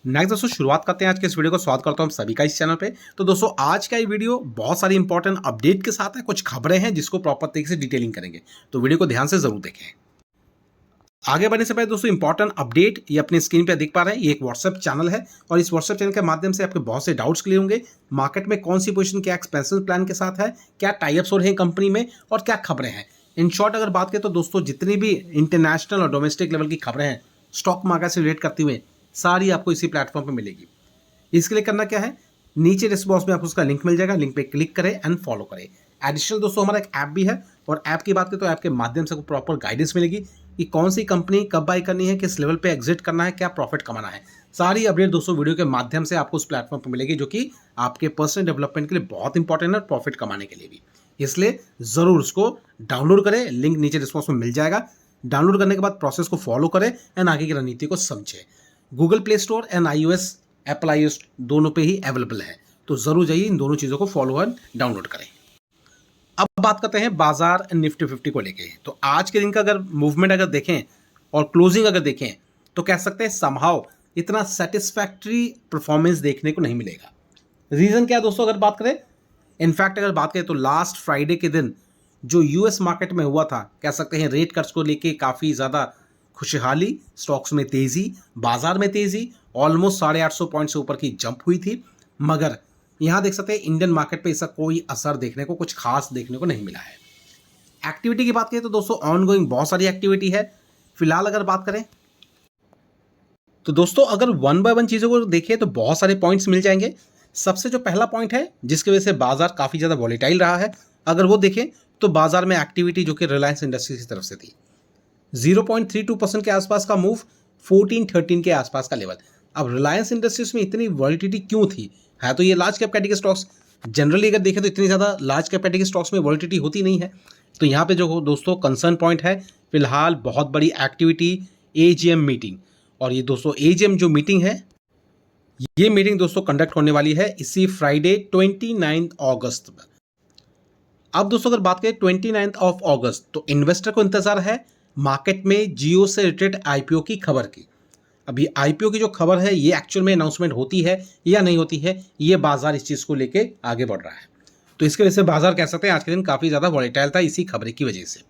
Next दोस्तों शुरुआत करते हैं आज के इस वीडियो को। स्वागत करता हूं हम सभी का इस चैनल पे। तो दोस्तों आज का ये वीडियो बहुत सारी इंपॉर्टेंट अपडेट के साथ है, कुछ खबरें हैं जिसको प्रॉपर तरीके से डिटेलिंग करेंगे, तो वीडियो को ध्यान से जरूर देखें। आगे बढ़ने से पहले दोस्तों इंपॉर्टेंट अपडेट ये अपनी स्क्रीन पे देख पा रहे हैं, ये एक व्हाट्सएप चैनल है और इस व्हाट्सएप चैनल के माध्यम से आपके बहुत से डाउट्स क्लियर होंगे। मार्केट में कौन सी पोजीशन क्या एक्सपेंशन प्लान के साथ है, क्या टाइप्स हो रहे हैं कंपनी में और क्या खबरें हैं। इन शॉर्ट अगर बात करें तो दोस्तों जितनी भी इंटरनेशनल और डोमेस्टिक लेवल की खबरें हैं स्टॉक मार्केट से रिलेट करती हुए सारी आपको इसी प्लेटफॉर्म पर मिलेगी। इसके लिए करना क्या है, नीचे डिस्क्रिप्शन बॉक्स में आपको उसका लिंक मिल जाएगा, लिंक पे क्लिक करें एंड फॉलो करें। एडिशनल दोस्तों हमारा एक ऐप भी है और ऐप की बात करें तो ऐप के माध्यम से आपको प्रॉपर गाइडेंस मिलेगी कि कौन सी कंपनी कब बाई करनी है, किस लेवल पे एग्जिट करना है, क्या प्रॉफिट कमाना है। सारी अपडेट दोस्तों वीडियो के माध्यम से आपको उस प्लेटफॉर्म पर मिलेगी, जो कि आपके पर्सनल डेवलपमेंट के लिए बहुत इंपॉर्टेंट है, प्रॉफिट कमाने के लिए भी। इसलिए जरूर उसको डाउनलोड करें, लिंक नीचे डिस्क्रिप्शन में मिल जाएगा। डाउनलोड करने के बाद प्रोसेस को फॉलो करें एंड आगे की रणनीति को समझें। Google play store and iOS Apple iOS दोनों पे ही अवेलेबल है, तो जरूर जाइए इन दोनों चीज़ों को फॉलो एंड डाउनलोड करें। अब बात करते हैं बाजार निफ्टी 50 को लेके। तो आज के दिन का अगर मूवमेंट अगर देखें और क्लोजिंग अगर देखें तो कह सकते हैं समहाउ इतना सेटिस्फैक्ट्री परफॉर्मेंस देखने को नहीं मिलेगा। रीजन क्या है दोस्तों अगर बात करें, इनफैक्ट अगर बात करें तो लास्ट फ्राइडे के दिन जो यूएस मार्केट में हुआ था, कह सकते हैं रेट कट्स को लेके काफ़ी ज़्यादा खुशहाली, स्टॉक्स में तेज़ी, बाजार में तेज़ी, ऑलमोस्ट 850 पॉइंट से ऊपर की जंप हुई थी। मगर यहाँ देख सकते हैं इंडियन मार्केट पे इसका कोई असर देखने को, कुछ खास देखने को नहीं मिला है। एक्टिविटी की बात करें तो दोस्तों ऑनगोइंग बहुत सारी एक्टिविटी है। फिलहाल अगर बात करें तो दोस्तों अगर वन बाय वन चीज़ों को देखें तो बहुत सारे पॉइंट्स मिल जाएंगे। सबसे जो पहला पॉइंट है जिसकी वजह से बाजार काफ़ी ज़्यादा वॉलेटाइल रहा है, अगर वो देखें तो बाजार में एक्टिविटी जो कि रिलायंस इंडस्ट्रीज की तरफ से थी, 0.32% के आसपास का मूव, 14-13 के आसपास का लेवल। अब रिलायंस इंडस्ट्रीज में इतनी वॉलिटिलिटी क्यों थी? है तो ये large cap category stocks, generally अगर देखें तो इतनी ज़्यादा लार्ज कैप कैटेगरी स्टॉक्स में वॉलिटिलिटी होती नहीं है। तो यहाँ पे जो दोस्तों कंसर्न पॉइंट है फिलहाल बहुत बड़ी एक्टिविटी एजीएम मीटिंग, और ये दोस्तों एजीएम जो मीटिंग है ये मीटिंग दोस्तों कंडक्ट होने वाली है इसी फ्राइडे 29 अगस्त पर। अब दोस्तों अगर बात करें 29 अगस्त तो इन्वेस्टर को इंतजार है मार्केट में जियो से रिलेटेड आईपीओ की खबर की। अभी आईपीओ की जो खबर है ये एक्चुअल में अनाउंसमेंट होती है या नहीं होती है, ये बाजार इस चीज़ को लेके आगे बढ़ रहा है। तो इसकी वजह से बाजार कह सकते हैं आज के दिन काफ़ी ज़्यादा वॉलेटाइल था इसी खबर की वजह से,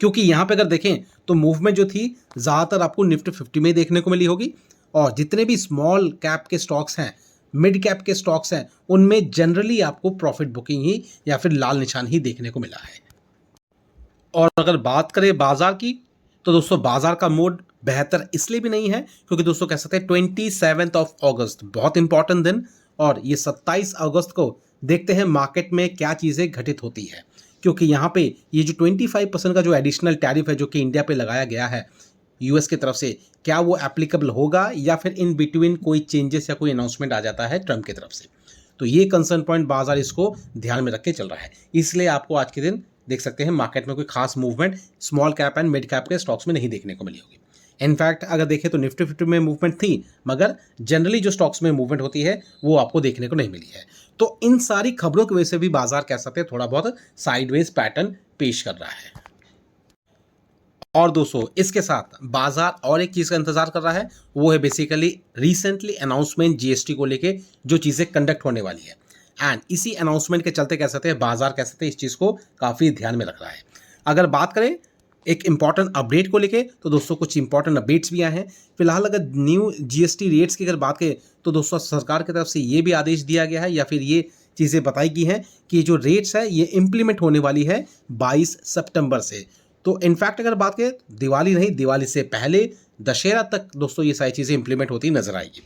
क्योंकि यहाँ पे अगर देखें तो मूवमेंट जो थी ज़्यादातर आपको निफ्टी 50 में देखने को मिली होगी, और जितने भी स्मॉल कैप के स्टॉक्स हैं, मिड कैप के स्टॉक्स हैं, उनमें जनरली आपको प्रॉफिट बुकिंग ही या फिर लाल निशान ही देखने को मिला है। और अगर बात करें बाजार की तो दोस्तों बाजार का मूड बेहतर इसलिए भी नहीं है क्योंकि दोस्तों कह सकते हैं 27 अगस्त बहुत इंपॉर्टेंट दिन, और ये 27 अगस्त को देखते हैं मार्केट में क्या चीज़ें घटित होती है। क्योंकि यहाँ पे ये जो 25% का जो एडिशनल टैरिफ है जो कि इंडिया पे लगाया गया है यूएस की तरफ से, क्या वो एप्लीकेबल होगा या फिर इन बिटवीन कोई चेंजेस या कोई अनाउंसमेंट आ जाता है ट्रम्प की तरफ से। तो ये कंसर्न पॉइंट बाजार इसको ध्यान में रख के चल रहा है, इसलिए आपको आज के दिन देख सकते हैं मार्केट में कोई खास movement small cap and mid cap के स्टॉक्स में नहीं देखने को मिली होगी। इनफैक्ट अगर देखें तो निफ्टी 50 में मूवमेंट थी, मगर जनरली जो स्टॉक्स में मूवमेंट होती है वो आपको देखने को नहीं मिली है। तो इन सारी खबरों की वजह से भी बाजार कह सकते हैं थोड़ा बहुत साइडवेज पैटर्न पेश कर रहा है। और दोस्तों इसके साथ बाजार और एक चीज़ का इंतजार कर रहा है, वो है बेसिकली रिसेंटली अनाउंसमेंट जीएसटी को लेके जो चीज़ें कंडक्ट होने वाली है। एंड इसी अनाउंसमेंट के चलते कह सकते हैं बाजार कह सकते हैं इस चीज़ को काफ़ी ध्यान में रख रहा है। अगर बात करें एक इंपॉर्टेंट अपडेट को लेके तो दोस्तों कुछ इंपॉर्टेंट अपडेट्स भी आए हैं। फिलहाल अगर न्यू जीएसटी रेट्स की अगर बात करें तो दोस्तों सरकार की तरफ से ये भी आदेश दिया गया है या फिर ये चीज़ें बताई गई हैं कि जो रेट्स है ये इम्प्लीमेंट होने वाली है 22 सितंबर से। तो इनफैक्ट अगर बात करें दिवाली नहीं, दिवाली से पहले दशहरा तक दोस्तों ये सारी चीज़ें इंप्लीमेंट होती नजर आएगी।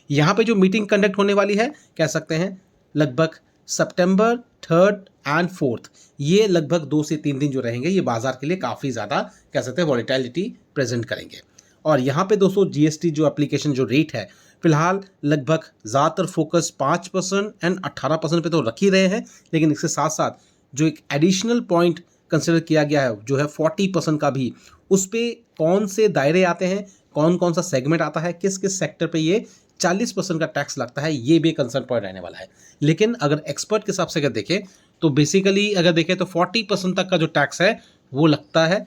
यहाँ पे जो मीटिंग कंडक्ट होने वाली है कह सकते हैं लगभग सितंबर 3 एंड 4, ये लगभग 2 से 3 दिन जो रहेंगे ये बाजार के लिए काफ़ी ज़्यादा कह सकते हैं वॉलेटिलिटी प्रेजेंट करेंगे। और यहाँ पे दोस्तों जीएसटी जो एप्लीकेशन जो रेट है फिलहाल लगभग ज़्यादातर फोकस 5% एंड 18% पे तो रख ही रहे हैं, लेकिन इसके साथ साथ जो एक एडिशनल पॉइंट कंसिडर किया गया है जो है 40% का भी, उस पर कौन से दायरे आते हैं, कौन कौन सा सेगमेंट आता है, किस किस सेक्टर पे ये 40% का टैक्स लगता है, ये भी कंसर्न पॉइंट रहने वाला है। लेकिन अगर एक्सपर्ट के हिसाब से अगर देखें तो बेसिकली अगर देखें तो 40% तक का जो टैक्स है वो लगता है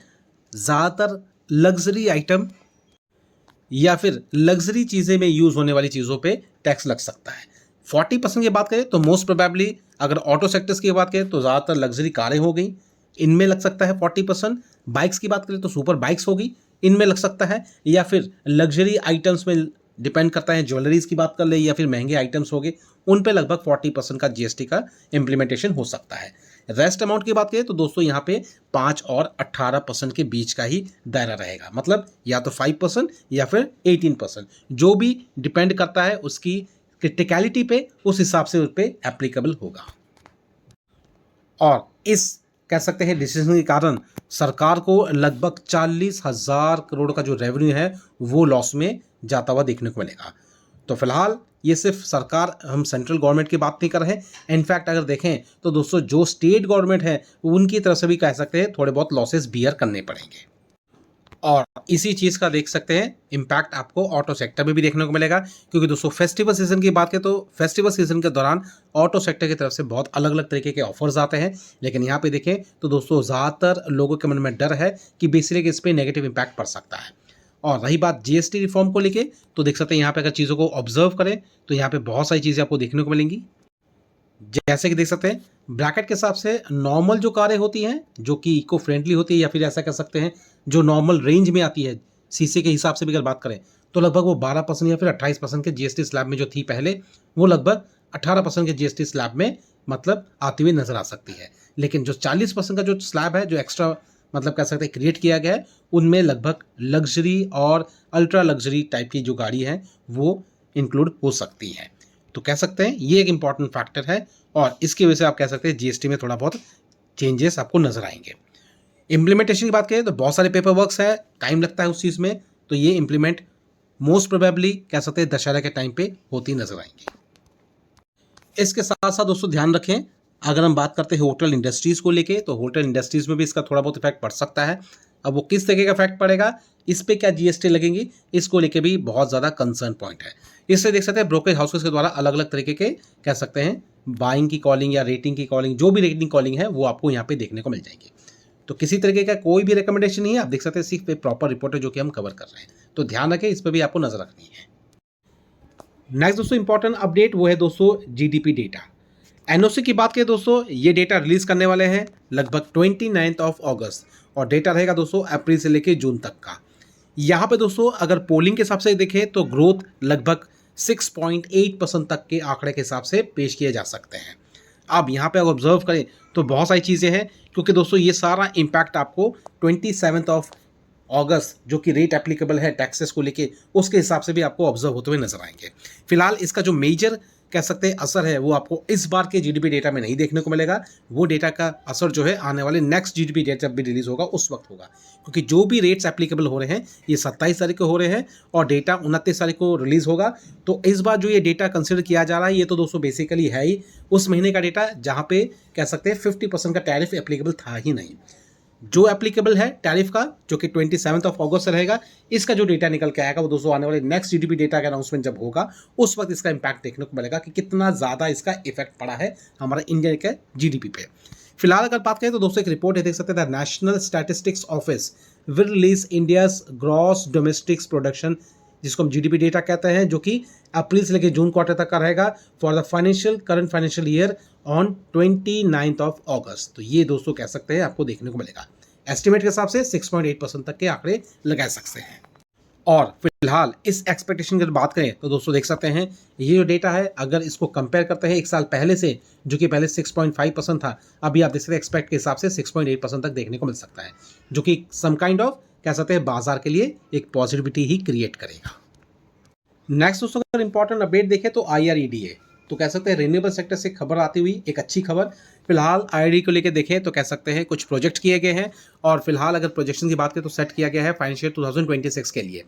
ज़्यादातर लग्जरी आइटम या फिर लग्जरी चीज़ें में यूज़ होने वाली चीज़ों पे टैक्स लग सकता है। 40% की बात करें तो मोस्ट प्रोबेबली अगर ऑटो सेक्टर्स की बात करें तो ज़्यादातर लग्जरी कारें हो गई, इनमें लग सकता है 40%। बाइक्स की बात करें तो सुपर बाइक्स होगी, इनमें लग सकता है। या फिर लग्जरी आइटम्स में डिपेंड करता है, ज्वेलरीज की बात कर ले या फिर महंगे आइटम्स हो गए, उन पे लगभग 40% का जीएसटी का इम्प्लीमेंटेशन हो सकता है। रेस्ट अमाउंट की बात करें तो दोस्तों यहाँ पे 5 और 18% के बीच का ही दायरा रहेगा, मतलब या तो 5% या फिर 18%, जो भी डिपेंड करता है उसकी क्रिटिकलिटी पे, उस हिसाब से उस पर एप्लीकेबल होगा। और इस कह सकते हैं डिसीजन के कारण सरकार को लगभग 40,000 करोड़ का जो रेवेन्यू है वो लॉस में जाता हुआ देखने को मिलेगा। तो फिलहाल ये सिर्फ सरकार, हम सेंट्रल गवर्नमेंट की बात नहीं कर रहे हैं। इनफैक्ट अगर देखें तो दोस्तों जो स्टेट गवर्नमेंट है उनकी तरफ से भी कह सकते हैं थोड़े बहुत लॉसेस बियर करने पड़ेंगे। और इसी चीज़ का देख सकते हैं इम्पैक्ट आपको ऑटो सेक्टर में भी देखने को मिलेगा, क्योंकि दोस्तों फेस्टिवल सीजन की बात करें तो फेस्टिवल सीजन के दौरान ऑटो सेक्टर की तरफ से बहुत अलग अलग तरीके के ऑफर्स आते हैं। लेकिन यहाँ पे देखें तो दोस्तों ज़्यादातर लोगों के मन में डर है कि बेसिकली इस पर नेगेटिव इम्पैक्ट पड़ सकता है। और रही बात जीएसटी रिफॉर्म को लेके, तो देख सकते हैं यहाँ पे अगर चीज़ों को ऑब्जर्व करें तो यहाँ पे बहुत सारी चीज़ें आपको देखने को मिलेंगी। जैसे कि देख सकते हैं ब्रैकेट के हिसाब से नॉर्मल जो कारें होती हैं जो कि इको फ्रेंडली होती है, या फिर ऐसा कह सकते हैं जो नॉर्मल रेंज में आती है सीसी के हिसाब से भी अगर बात करें तो लगभग वो 12% या फिर 28% के जीएसटी स्लैब में जो थी पहले, वो लगभग 18% के जीएसटी स्लैब में मतलब आती हुई नजर आ सकती है। लेकिन जो 40% का जो स्लैब है, जो एक्स्ट्रा मतलब कह सकते हैं क्रिएट किया गया है, उनमें लगभग लग्जरी और अल्ट्रा लग्जरी टाइप की जो गाड़ी है वो इंक्लूड हो सकती है। तो कह सकते हैं ये एक इंपॉर्टेंट फैक्टर है, और इसकी वजह से आप कह सकते हैं जीएसटी में थोड़ा बहुत चेंजेस आपको नजर आएंगे। इम्प्लीमेंटेशन की बात करें तो बहुत सारे पेपर वर्क्स है, टाइम लगता है उस चीज़ में, तो ये इम्प्लीमेंट मोस्ट प्रोबेबली कह सकते हैं दशहरा के टाइम पे होती नजर आएंगी। इसके साथ साथ दोस्तों ध्यान रखें, अगर हम बात करते हैं होटल इंडस्ट्रीज़ को लेके, तो होटल इंडस्ट्रीज़ में भी इसका थोड़ा बहुत इफेक्ट पड़ सकता है। अब वो किस तरीके का इफेक्ट पड़ेगा, इस पे क्या जीएसटी लगेंगी, इसको लेके भी बहुत ज़्यादा कंसर्न पॉइंट है। इससे देख सकते हैं ब्रोकरेज हाउसेस के द्वारा अलग अलग तरीके के कह सकते हैं बाइंग की कॉलिंग या रेटिंग की कॉलिंग, जो भी रेटिंग कॉलिंग है वो आपको यहाँ पे देखने को मिल जाएगी। तो किसी तरीके का कोई भी रिकमेंडेशन नहीं है, आप देख सकते हैं सिर्फ एक प्रॉपर रिपोर्ट है जो कि हम कवर कर रहे हैं, तो ध्यान रखें, इस पर भी आपको नजर रखनी है। नेक्स्ट दोस्तों इंपॉर्टेंट अपडेट वो है दोस्तों जीडीपी डेटा। एनओसी की बात करें दोस्तों, ये डेटा रिलीज करने वाले हैं लगभग 29 अगस्त, और डेटा रहेगा दोस्तों अप्रैल से लेकर जून तक का। यहाँ पे दोस्तों अगर पोलिंग के हिसाब से देखें तो ग्रोथ लगभग 6.8% तक के आंकड़े के हिसाब से पेश किए जा सकते हैं। अब यहाँ पे अगर ऑब्जर्व करें तो बहुत सारी चीज़ें हैं, क्योंकि दोस्तों ये सारा इम्पैक्ट आपको 27 अगस्त जो कि रेट एप्लीकेबल है टैक्सेस को लेके, उसके हिसाब से भी आपको ऑब्जर्व होते हुए नजर आएंगे। फिलहाल इसका जो मेजर कह सकते हैं असर है वो आपको इस बार के जीडीपी डेटा में नहीं देखने को मिलेगा। वो डेटा का असर जो है आने वाले नेक्स्ट जीडीपी डेटा जब भी रिलीज होगा उस वक्त होगा, क्योंकि जो भी रेट्स एप्लीकेबल हो रहे हैं ये 27 तारीख को हो रहे हैं और डेटा 29 तारीख को रिलीज होगा। तो इस बार जो ये डेटा कंसिडर किया जा रहा है ये तो दोस्तों बेसिकली है ही उस महीने का डेटा जहाँ पे कह सकते हैं 50% का टैरिफ एप्लीकेबल था ही नहीं। जो एप्लीकेबल है टैरिफ का जो कि 27 अगस्त से रहेगा, इसका जो डेटा निकल के आएगा वो दोस्तों आने वाले नेक्स्ट जीडीपी डेटा का अनाउंसमेंट जब होगा उस वक्त इसका इंपैक्ट देखने को मिलेगा कि कितना ज़्यादा इसका इफेक्ट पड़ा है हमारा इंडिया के जीडीपी पे। फिलहाल अगर बात करें तो दोस्तों एक रिपोर्ट है, देख सकते हैं national statistics office will release India's gross domestic production, जिसको हम जीडीपी डेटा कहते हैं, जो कि अप्रैल से लेकर जून क्वार्टर तक का रहेगा for the current financial year on 29 अगस्त। तो ये दोस्तों कह सकते हैं आपको देखने को मिलेगा। एस्टिमेट के हिसाब से 6.8% तक के आंकड़े लगा सकते हैं। और फिलहाल इस एक्सपेक्टेशन की बात करें तो दोस्तों देख सकते हैं ये जो डेटा है अगर इसको कंपेयर करते हैं एक साल पहले से, जो कि पहले 6.5% था, अभी आप देख सकते हैं एक्सपेक्ट के हिसाब से 6.8% तक देखने को मिल सकता है, जो कि सम काइंड ऑफ कह सकते हैं बाजार के लिए एक पॉजिटिविटी ही क्रिएट करेगा। नेक्स्ट दोस्तों अगर इंपॉर्टेंट अपडेट देखें तो IREDA, तो कह सकते हैं रिन्यूएबल सेक्टर से खबर आती हुई एक अच्छी खबर। फिलहाल IREDA को लेकर देखें तो कह सकते हैं कुछ प्रोजेक्ट किए गए हैं, और फिलहाल अगर प्रोजेक्शन की बात करें तो सेट किया गया है फाइनेंशियल 2026 के लिए।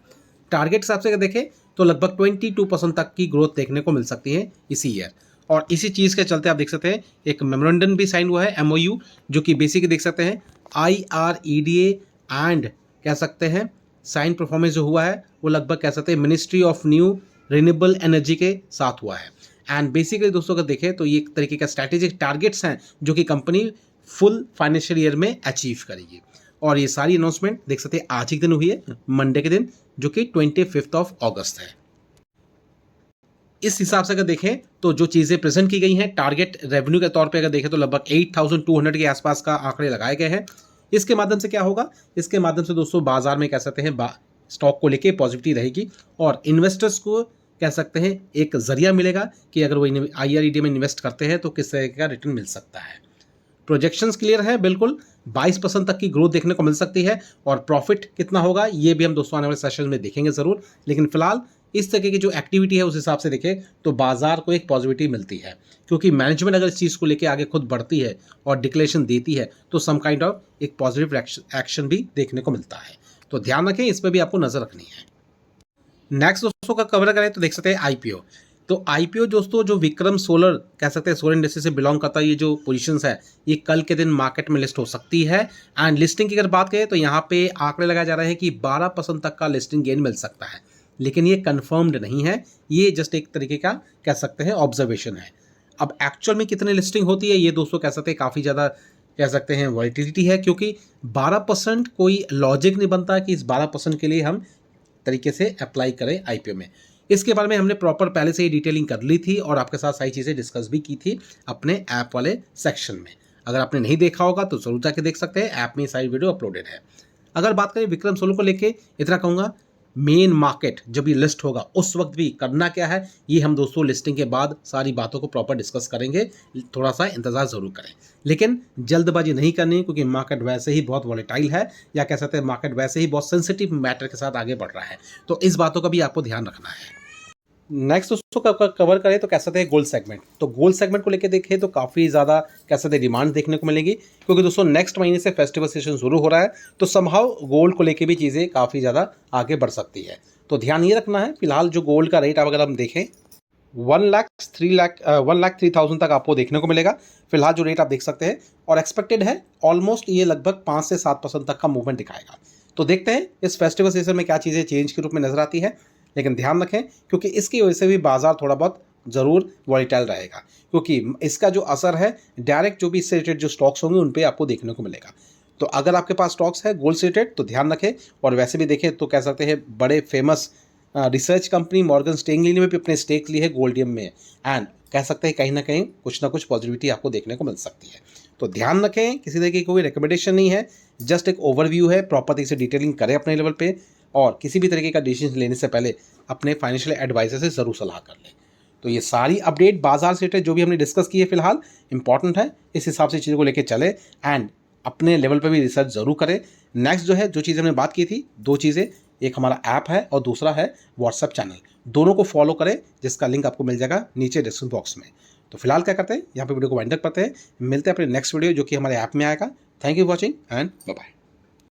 टारगेट हिसाब से अगर देखें तो लगभग 22% तक की ग्रोथ देखने को मिल सकती है इसी ईयर। और इसी चीज़ के चलते आप देख सकते हैं एक मेमोरेंडम भी साइन हुआ है MOU, जो कि बेसिकली देख सकते हैं IREDA एंड कह सकते हैं साइन परफॉर्मेंस जो हुआ है वो लगभग कह सकते हैं ministry of new renewable energy के साथ हुआ है। एंड बेसिकली दोस्तों अगर देखें तो ये एक तरीके का स्ट्रैटेजिक टारगेट्स हैं जो कि कंपनी फुल फाइनेंशियल ईयर में अचीव करेगी। और ये सारी अनाउंसमेंट देख सकते हैं आज ही के दिन हुई है, मंडे के दिन, जो कि 25 अगस्त है। इस हिसाब से अगर देखें तो जो चीज़ें प्रेजेंट की गई हैं टारगेट रेवेन्यू के तौर पे अगर देखें तो लगभग 8,200 के आसपास का आंकड़े लगाए गए हैं। इसके माध्यम से क्या होगा, इसके माध्यम से दोस्तों बाजार में कह सकते हैं स्टॉक को लेके पॉजिटिविटी रहेगी और इन्वेस्टर्स को कह सकते हैं एक जरिया मिलेगा कि अगर वो IRED में इन्वेस्ट करते हैं तो किस तरह का रिटर्न मिल सकता है। प्रोजेक्शंस क्लियर है, बिल्कुल 22% तक की ग्रोथ देखने को मिल सकती है और प्रॉफिट कितना होगा ये भी हम दोस्तों आने वाले सेशन में देखेंगे ज़रूर। लेकिन फिलहाल इस तरह की जो एक्टिविटी है उस हिसाब से देखें तो बाजार को एक पॉजिटिविटी मिलती है, क्योंकि मैनेजमेंट अगर इस चीज़ को लेकर आगे खुद बढ़ती है और डिक्लेरेशन देती है तो सम काइंड ऑफ एक पॉजिटिव एक्शन भी देखने को मिलता है। तो ध्यान रखें, इस पर भी आपको नजर रखनी है। नेक्स्ट दोस्तों का कवर करें तो देख सकते हैं IPO। तो IPO दोस्तों जो विक्रम सोलर कह सकते हैं सोलर इंडस्ट्री से बिलोंग करता है, ये जो पोजीशंस है ये कल के दिन मार्केट में लिस्ट हो सकती है। एंड लिस्टिंग की अगर बात करें तो यहाँ पे आंकड़े लगाए जा रहे हैं कि 12% तक का लिस्टिंग गेन मिल सकता है, लेकिन ये कंफर्म्ड नहीं है, ये जस्ट एक तरीके का कह सकते हैं ऑब्जर्वेशन है। अब एक्चुअल में कितने लिस्टिंग होती है ये दोस्तों कह सकते हैं काफ़ी ज़्यादा कह सकते हैं वॉलिटिलिटी है, क्योंकि 12% कोई लॉजिक नहीं बनता कि इस 12% के लिए हम तरीके से अप्लाई करें IPO में। इसके बारे में हमने प्रॉपर पहले से ही डिटेलिंग कर ली थी और आपके साथ सारी चीज़ें डिस्कस भी की थी अपने ऐप वाले सेक्शन में। अगर आपने नहीं देखा होगा तो जरूर जाके देख सकते हैं, ऐप में सारी वीडियो अपलोडेड है। अगर बात करें विक्रम सोलर को लेके इतना कहूँगा, मेन मार्केट जब ये लिस्ट होगा उस वक्त भी करना क्या है ये हम दोस्तों लिस्टिंग के बाद सारी बातों को प्रॉपर डिस्कस करेंगे, थोड़ा सा इंतजार जरूर करें। लेकिन जल्दबाजी नहीं करनी, क्योंकि मार्केट वैसे ही बहुत वॉलेटाइल है, या कह सकते हैं मार्केट वैसे ही बहुत सेंसिटिव मैटर के साथ आगे बढ़ रहा है, तो इस बातों का भी आपको ध्यान रखना है। नेक्स्ट दोस्तों कवर करें तो कह सकते हैं गोल्ड सेगमेंट। तो गोल्ड सेगमेंट को लेकर देखें तो काफ़ी ज़्यादा कह सकते हैं डिमांड देखने को मिलेगी, क्योंकि दोस्तों नेक्स्ट महीने से फेस्टिवल सीजन शुरू हो रहा है, तो समहाउ गोल्ड को लेकर भी चीज़ें काफ़ी ज़्यादा आगे बढ़ सकती है। तो ध्यान ये रखना है, फिलहाल जो गोल्ड का रेट अगर हम देखें 1,03,000 तक आपको देखने को मिलेगा फिलहाल जो रेट आप देख सकते हैं, और एक्सपेक्टेड है ऑलमोस्ट ये लगभग 5 से 7% तक का मूवमेंट दिखाएगा। तो देखते हैं इस फेस्टिवल सीजन में क्या चीज़ें चेंज के रूप में नजर आती है, लेकिन ध्यान रखें क्योंकि इसकी वजह से भी बाजार थोड़ा बहुत ज़रूर वॉलेटाइल रहेगा, क्योंकि इसका जो असर है डायरेक्ट जो भी इससे रिलेटेड जो स्टॉक्स होंगे उन पे आपको देखने को मिलेगा। तो अगर आपके पास स्टॉक्स है गोल्ड से रिलेटेड तो ध्यान रखें, और वैसे भी देखें तो कह सकते हैं बड़े famous research company Morgan Stanley ने भी अपने स्टेक ली है गोल्डियम में, एंड कह सकते हैं कहीं ना कहीं कुछ ना कुछ पॉजिटिविटी आपको देखने को मिल सकती है। तो ध्यान रखें, किसी तरह की कोई रिकमेंडेशन नहीं है, जस्ट एक ओवरव्यू है, प्रॉपर तरीके से डिटेलिंग करें अपने लेवल पे, और किसी भी तरीके का डिसीजन लेने से पहले अपने फाइनेंशियल एडवाइजर से ज़रूर सलाह कर लें। तो ये सारी अपडेट बाजार से रिलेटेड जो भी हमने डिस्कस की है फिलहाल इंपॉर्टेंट है, इस हिसाब से चीज़ों को लेकर चले एंड अपने लेवल पर भी रिसर्च ज़रूर करें। नेक्स्ट जो है जो चीज़ें हमने बात की थी, दो चीज़ें, एक हमारा ऐप है और दूसरा है व्हाट्सएप चैनल, दोनों को फॉलो करें जिसका लिंक आपको मिल जाएगा नीचे डिस्क्रिप्शन बॉक्स में। तो फिलहाल क्या करते हैं, यहाँ पे वीडियो को वाइंड अप करते हैं, मिलते हैं अपने नेक्स्ट वीडियो जो कि हमारे ऐप में आएगा। Thank you for watching and bye bye.